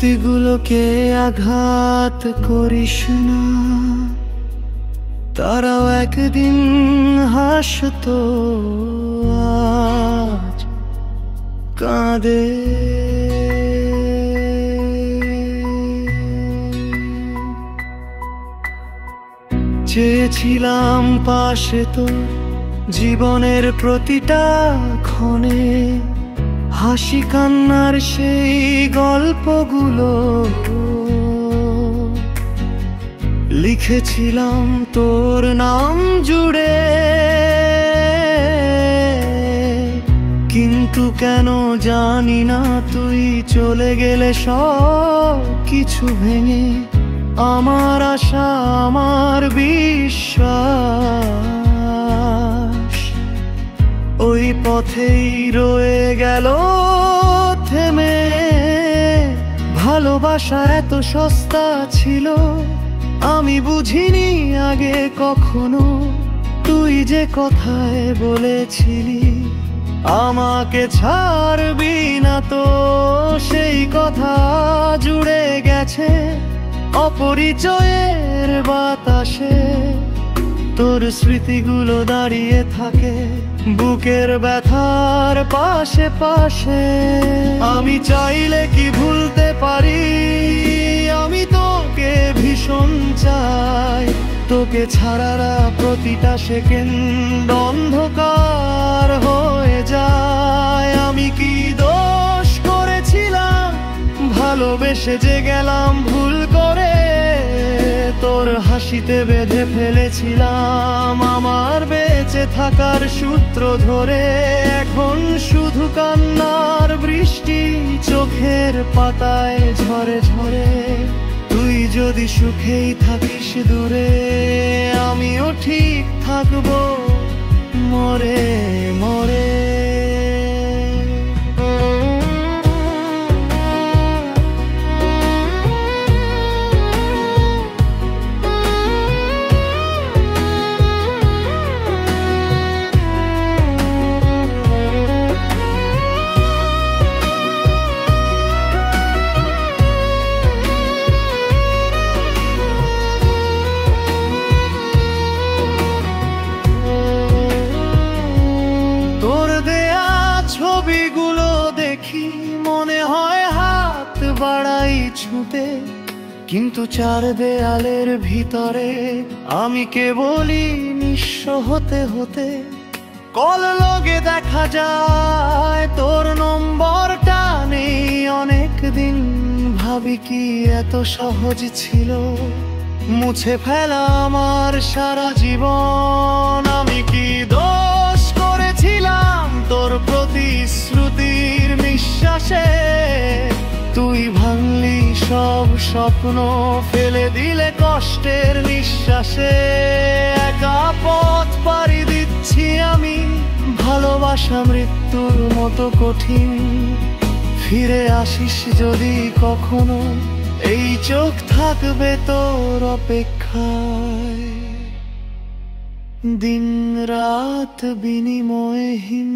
স্মৃতিগুলোকে আঘাত করিস না, তারাও একদিন হাসতো, আজ কাঁদে। চেয়েছিলাম পাশে তো জীবনের প্রতিটা ক্ষণে, হাসি কান্নার সেই গল্পগুলো লিখেছিলাম তোর নাম জুড়ে। কিন্তু কেন জানি না তুই চলে গেলে সব কিছু ভেঙে, আমার আশা আমার বিশ্বাস ওই পথেই রয়ে গেল থেমে। ভালোবাসা এত সস্তা ছিল আমি বুঝিনি আগে কখনো, তুই যে কথায় বলেছিলি আমাকে ছাড়বি না, তো সেই কথা জুড়ে গেছে অপরিচয়ের বাতাসে। তোর স্মৃতিগুলো দাঁড়িয়ে থাকে বুকের ব্যথার পাশে পাশে। আমি চাইলে কি ভুলতে পারি, আমি তোকে ভীষণ চাই। তোকে ছাড়ারা প্রতিটা সেকেন্ড অন্ধকার হয়ে যায়। আমি কি দোষ করেছিলাম ভালোবেসে যে গেলাম ভুল করে, তোর হাসিতে বেঁধে ফেলেছিলাম আমার বেঁচে থাকার সূত্র ধরে। এখন শুধু কান্নার বৃষ্টি চোখের পাতায় ঝরে ঝরে। তুই যদি সুখেই থাকিস দূরে, আমিও ঠিক থাকবো মরে মরে। ছবিগুলো দেখি মনে হয় হাত বাড়াই ছুঁতে, কিন্তু চার দেয়ালের ভিতরে আমি কেবলই নিঃস্ব হতে হতে। কল লগে দেখা যায় তোর নম্বরটা নেই অনেক দিন, ভাবি কি এত সহজ ছিল মুছে ফেলা আমার সারা জীবন। আমি কি দোষ করেছিলাম তোর প্রতিশ্রুতির নিঃশ্বাসে, তুই ভাঙলি সব স্বপ্ন ফেলে দিলে কষ্টের নিঃশ্বাসে। একা পথ পাড়ি দিচ্ছি আমি, ভালোবাসা মৃত্যুর মতো কঠিন। ফিরে আসিস যদি কখনো, এই চোখ থাকবে তোর অপেক্ষায়, দিন রাত বিনিময়হীন।